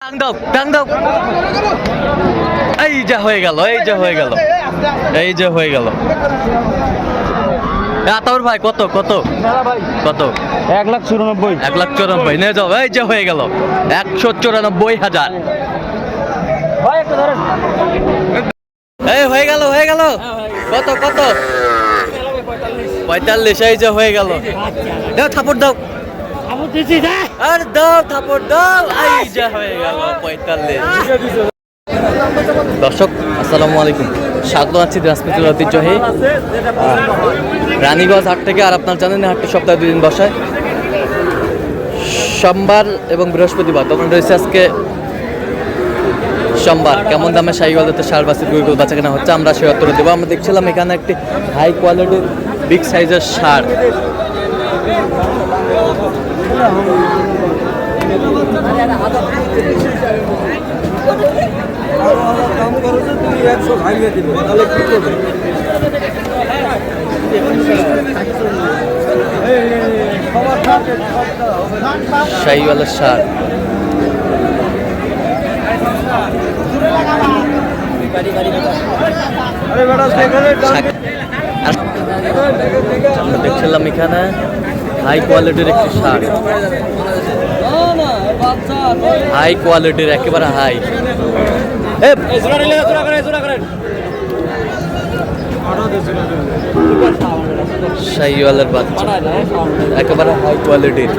Tongue দাও এই যে হয়ে গেল আতাউর ভাই কত কত কত 1,94,000 1,94,000 নিয়ে যাও এই যে হয়ে গেল 194,000 এই হয়ে গেল কত কত 45 এই যে হয়ে গেল দাও থাপড় দাও আর দাও থাপড় দাও এই যে হয়ে গেল 45। দর্শক আসসালামু আলাইকুম, স্বাগত আছি দিনাজপুর ঐতিহ্যবাহী রানীগঞ্জ হাট থেকে। আর আপনার জানেন হাটটা সপ্তাহে 2 দিন বসায়, সোমবার এবং বৃহস্পতিবার। তখন রয়েছে আজকে সোমবার। কেমন দামে শাহিওয়ালতে ষাঁড় বাছুর গরুগুলো বেচা কেনা হচ্ছে আমরা সে উত্তর দেবো। আমরা দেখছিলাম এখানে একটি হাই কোয়ালিটির বিগ সাইজের ষাঁড়। শাহিওয়ালের ষাঁড় আমরা দেখছিলাম এখানে হাই কোয়ালিটির একটি ষাঁড়, হাই কোয়ালিটির একেবারে হাই। শাহিওয়ালের বাচ্চা একেবারে হাই কোয়ালিটির।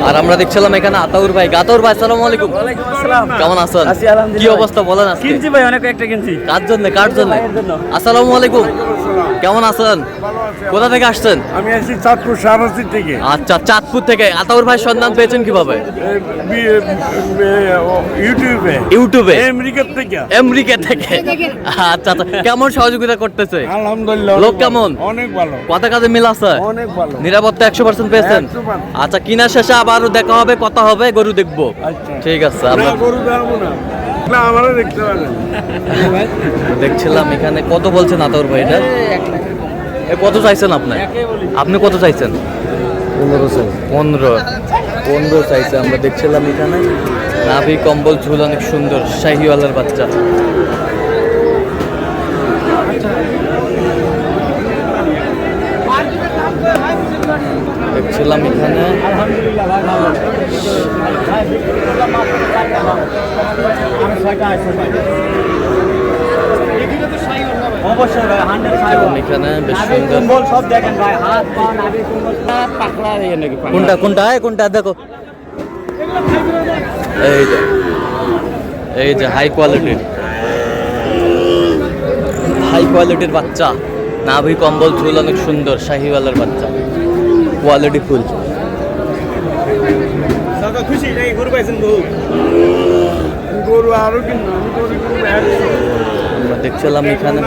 আর আমরা দেখছিলাম এখানে আতাউর ভাই। আসসালামু আলাইকুম। কেমন আছেন? কি অবস্থা বলেন? কিনছি ভাই, অনেক একটা কিনছি। কার জন্য? আসসালামু আলাইকুম, কেমন আছেন? কোথা থেকে আসছেন? আমি আসছি চাঁদপুর শাহরাস্তি থেকে। আচ্ছা, চাঁদপুর থেকে। আতাউর ভাই সন্ধান পেয়েছেন কিভাবে? ইউটিউবে আমেরিকা থেকে। আচ্ছা, কেমন সহযোগিতা করতেছে? আলহামদুলিল্লাহ, লোক কেমন? অনেক ভালো। কথা কাজে মিল আছে? অনেক ভালো। নিরাপত্তা 100% পেয়েছেন? আচ্ছা, কিনা শেষে আবারও দেখা হবে, কথা হবে, গরু দেখবো। ঠিক আছে। দেখছিলাম এখানে কত বলছেন আতাউর ভাই? এটা কত চাইছেন আপনি কত চাইছেন? 15 চাইছে। আমরা দেখছিলাম এখানে নাভি কম্বল ঝুল অনেক সুন্দর শাহিওয়ালের বাচ্চা। দেখছিলাম এখানে এখানে বেশ সুন্দর। কোনটা দেখো, এই যে হাই কোয়ালিটির বাচ্চা, নাভি কম্বল ঝুল অনেক সুন্দর শাহিওয়ালের বাচ্চা, কোয়ালিটি ফুল। আমরা দেখছিলাম এখানে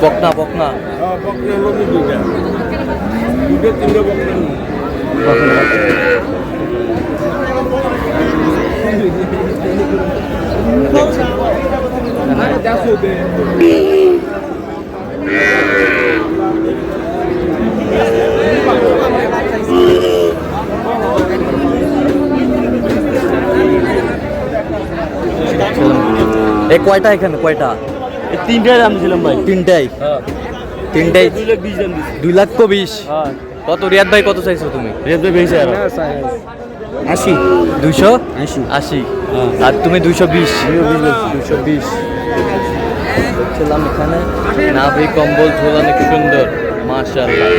বকনা কয়টা এখানে? কয়টা? 3টায় দাম ছিলাম ভাই। 3টাই 2,20,000। কত রিয়াদ ভাই কত চাইছো তুমি? রিয়াদ ভাই বেশি 80 280। আর তুমি 220 ছিলাম এখানে নাভি কম্বল ঝোল অনেক সুন্দর মাশাআল্লাহ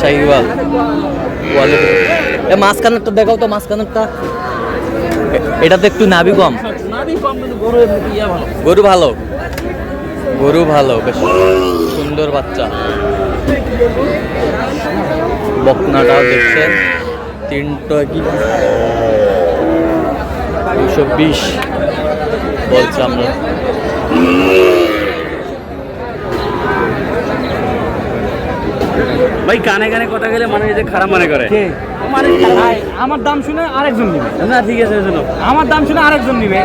শাহিওয়াল কোয়ালিটি। মাঝখানেরটা দেখাও তো, মাঝখানেরটা। এটাতে একটু নাভি কম। গরু ভালো বেশ সুন্দর বাচ্চা। বকনাটাও দেখছেন 3টা কি 220 বলছে। আমরা ভাই কানে কথা গেলে মানুষ খারাপ মনে করে। আমার দাম শুনে আরেকজন নিবে। না ঠিক আছে চলো। আমার দাম শুনে আরেকজন নিবে।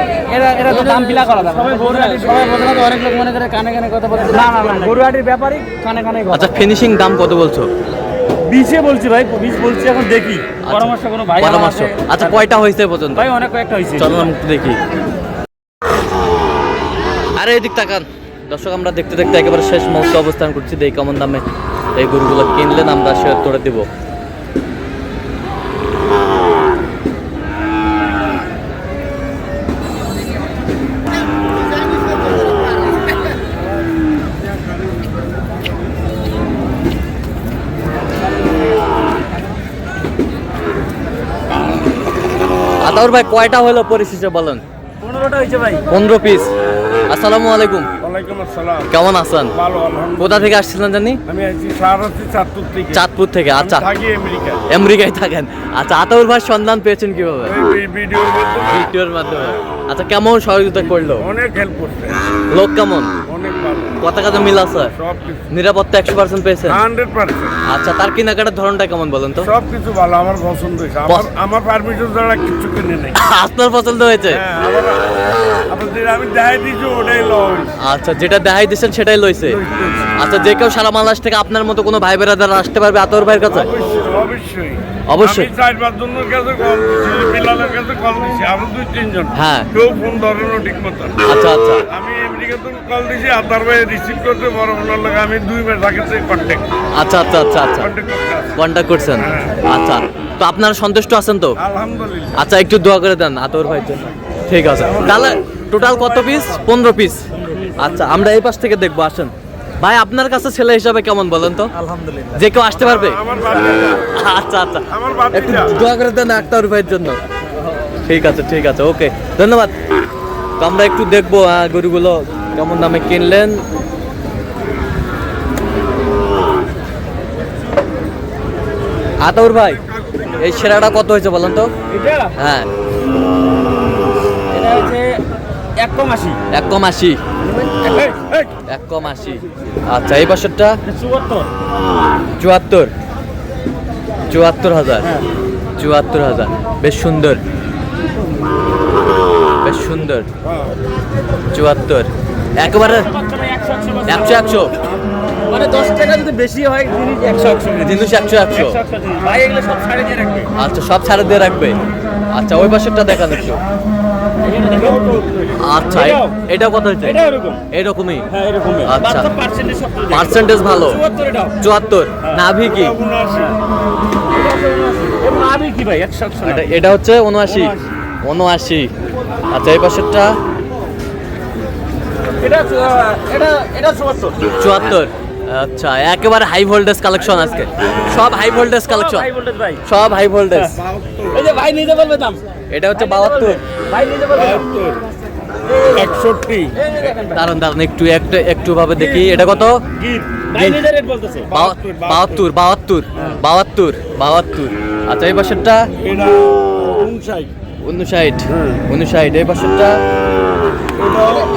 এরা তো দাম বিলা করা যাবে। সবাই বদলা তো অনেক লোক মনে করে কানে কানে কথা বলে। না না না, গরুহাটির ব্যাপারই কানে কানে কথা। আচ্ছা ফিনিশিং দাম কত বলছো? 20 বলছি ভাই, 20 বলছি, এখন দেখি পরামর্শ কোনো ভাই আমার পরামর্শ। আছে। আচ্ছা কয়টা হয়েছে এ পর্যন্ত? ভাই অনেক কয়েকটা হয়েছে। চলো আমরা একটু দেখি। আরে এদিক তাকান দর্শক, আমরা দেখতে দেখতে একেবারে শেষ মুহূর্তে অবস্থান করছি। দেখি কেমন দামে এই গরুগুলো কিনলেন আমরা শেয়ার করে দেবো। আতাউর ভাই কয়টা হলো পরিশেষে বলেন? 15টা হয়েছে ভাই। 15 পিস। আসসালামু আলাইকুম, ওয়ালাইকুম আসসালাম। কেমন আছেন? ভালো আলহামদুলিল্লাহ। কোথা থেকে আসছিলেন জানি? আমি আছি শাহরাস্তি চাঁদপুর থেকে। চাঁদপুর থেকে। আচ্ছা আমি থাকি আমেরিকা। আমেরিকায় থাকেন। আচ্ছা আতাউর ভাই সন্ধান পেয়েছেন কিভাবে? এই ভিডিওর মাধ্যমে ভিডিওর মাধ্যমে। আচ্ছা কেমন সহযোগিতা করলো? অনেক হেল্প করছে, লোক কেমন? অনেক ভালো, কথা কাজে মিল আছে? সব কিছু নিরাপত্তা 100% পেয়েছেন? 100%। আচ্ছা তার কেনাকাটার ধরনটা কেমন বলেন তো? সব কিছু ভালো, আমার পছন্দ হয়েছে। আমার পারমিশন ছাড়া কিছু কিনে নেই। আপনার পছন্দ হয়েছে? হ্যাঁ, আমার যেটা আমি দেখাই দিয়েছি ওটাই লস। আচ্ছা যেটা দেখাই দিচ্ছেন সেটাই লইছে। আচ্ছা যে কেউ সারা বাংলাদেশ থেকে আপনার মতো কোনো ভাই বেড়াদার আসতে পারবে আতর ভাইয়ের কাছে? অবশ্যই অবশ্যই। আমি 4-5 জনের কাছে কল দিয়েছি, বিলালের কাছে কল দিয়েছি, আরো 2-3 জন। হ্যাঁ। কেউ ফোন ধরে না ঠিক মতো। আচ্ছা আচ্ছা আমি আমেরিকাতে কল দিয়েছি, আতার ভাই রিসিভ করতে বড় ওনার লাগে আমি 2 মাস আগে থেকে কন্ট্যাক্ট আচ্ছা আচ্ছা আচ্ছা আচ্ছা করতে আছি। কন্ট্যাক্ট করছেন। আচ্ছা তো আপনারা সন্তুষ্ট আছেন তো? আলহামদুলিল্লাহ। আচ্ছা একটু দোয়া করে দেন আতর ভাইয়ের জন্য। ঠিক আছে তাহলে টোটাল কত পিস? 15 পিস। আচ্ছা আমরা এই পাশ থেকে দেখবো, আসেন ভাই। আপনার কাছে ছেলে হিসাবে কেমন বলেন তো? আলহামদুলিল্লাহ। যে কেউ আসতে পারবে? আমার বাচ্চা, আচ্ছা আচ্ছা আমার একটু বাচ্চা। দোয়া করে দেন আক্তার ভাইয়ের জন্য। ঠিক আছে ঠিক আছে, ওকে ধন্যবাদ। তো আমরা একটু দেখবো গরুগুলো কেমন দামে কিনলেন। আতাউর ভাই এই সেরাটা কত হয়েছে বলেন তো? এটা হ্যাঁ এটা হচ্ছে 1.80। 1.80। এই, এই, 1.80। আচ্ছা এই বছরটা 74। 74। 74,000। 74,000। বেশ সুন্দর, বেশ সুন্দর। 74 একেবারে 100 মানে 10 টাকা যদি বেশি হয় জিনিস 100 জিনিস 100। ভাই এগুলো সব ছাড়ে দিয়ে রাখবে। আচ্ছা সব ছাড়ে দিয়ে রাখবে। আচ্ছা ওই পাশেরটা দেখান একটু। আচ্ছা এটা কত হয়েছে? এটা এরকম। এরকমই? হ্যাঁ এরকমই। আচ্ছা। 72% সব তো পার্সেন্টেজ ভালো। 74 এটাও। 74। নাভি কি? 79। এবং আমি কি ভাই 100 এটা হচ্ছে 79। 79। আচ্ছা এই পাশেরটা এটা এটা এটা 74। 74। আচ্ছা একেবারে হাই ভোল্টেজ কালেকশন আজকে, সব হাই ভোল্টেজ কালেকশন, ভাই বলতে ভাই। সব হাই ভোল্টেজ। এই যে ভাই নিজে বলবে দাম। এটা হচ্ছে 72। ভাই নিজে বলবে দাম। 61। এই যে দেখেন ভাই। দাঁড়ান দাঁড়ান একটু একটু ভাবে দেখি এটা কত? গির ভাই নিজে রেট বলতেছে। 72। 72। 72। আচ্ছা এই পাশেরটা এটা 59। 59। 59। এই পাশেরটা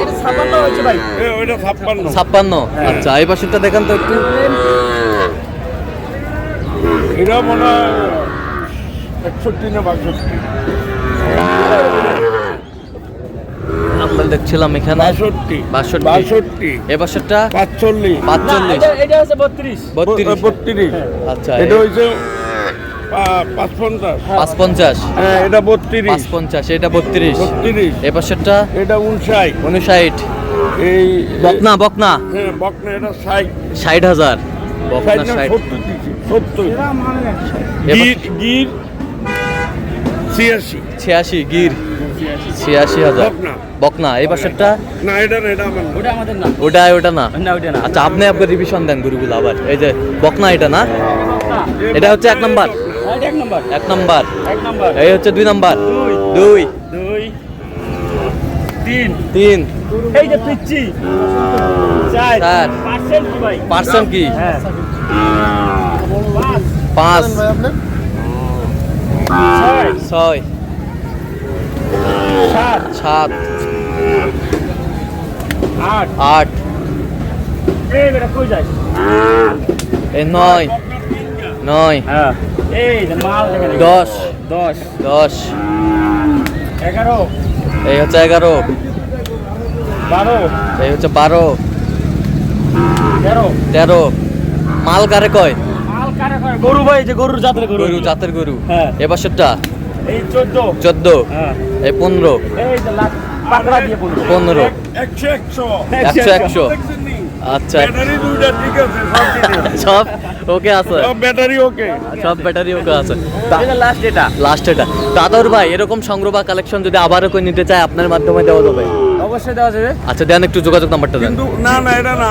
এটা 56 হয়েছে ভাই। ওইটা 56। 56। আচ্ছা এই পাশেরটা দেখান তো একটু। এটা মনে হয় 61 না 62। আমরা দেখছিলাম এখানে 62। 62। এই পাশেরটা 45। 45। এটা হচ্ছে 32। 32। আচ্ছা এটা হইছে 55। 55। হ্যাঁ এটা 32। 55। এটা 32। 32। এই পাশেরটা এটা 59। 59। এই বকনা বকনা হ্যাঁ বকনা এটা 60। 60,000। বকনা 60। 70 দিছি 70। এবার গির গির 86। 86। গির 86,000। বকনা। বকনা এই পাশেরটা না এটা না, এটা আমার না। ওটা আমাদের না। ওটা না। না ওটা না। আচ্ছা আপনি আপনার রিভিশন দেন গরুগুলো আবার। এই যে বকনা এটা না, এটা হচ্ছে 1 নাম্বার। এটা 1 নাম্বার। 1 নাম্বার। 1 নাম্বার। এই হচ্ছে 2 নাম্বার। 2 2 3 3 এই যে পিচ্চি 4 4 পার্সেন্ট কি ভাই? পার্সেন্ট কি? হ্যাঁ 5 6 6 7 8 8 এই বেটা কই যাস? এই 9 9 হ্যাঁ এই যে মাল দেখেন 10 10 10 11 এই হচ্ছে 11 12 এই হচ্ছে 12 13 13 মাল কারে কয় মাল কারে কয় গরু ভাই যে গরুর জাতের গরু গরু জাতের গরু হ্যাঁ। এ বছরটা এই 14 14 হ্যাঁ এই 15 এই যে লাখ পাকড়া দিয়ে 15 15 100 100 আচ্ছা ব্যাটারি দুইটা ঠিক আছে সব ঠিক আছে সব ওকে আছে সব ব্যাটারি ওকে সব ব্যাটারি ওকে আছে এটা লাস্ট এটা লাস্ট এটা দাদর ভাই এরকম সংগ্রহ বা কালেকশন যদি আবারও কেউ নিতে চায় আপনার মাধ্যমে দেওয়া যাবে অবশ্যই দেওয়া যাবে আচ্ছা দেন একটু যোগাযোগ নাম্বারটা দেন কিন্তু না না এটা না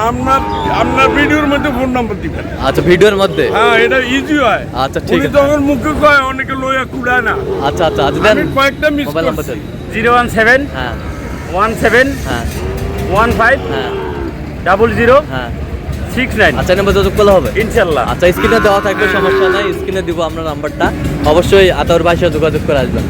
আপনার ভিডিওর মধ্যে ফোন নাম্বার দিবেন আচ্ছা ভিডিওর মধ্যে হ্যাঁ এটা ইজি হয় আচ্ছা ঠিক উনি আছে তখন মুখে কয় অনেকে লইয়া কুড়ায় না আচ্ছা আচ্ছা আচ্ছা দেন আমি কয়েকটা মিস মোবাইল নাম্বার করছি দেন 017 হ্যাঁ 17 হ্যাঁ 15 হ্যাঁ 00 হ্যাঁ 69 আচ্ছা নাম্বার যোগাযোগ করলে হবে ইনশাআল্লাহ আচ্ছা স্ক্রিনে দেওয়া থাকবে সমস্যা নাই স্ক্রিনে দিব আপনার নাম্বারটা অবশ্যই আতাউর ভাইয়ের সাথে যোগাযোগ করে আসবেন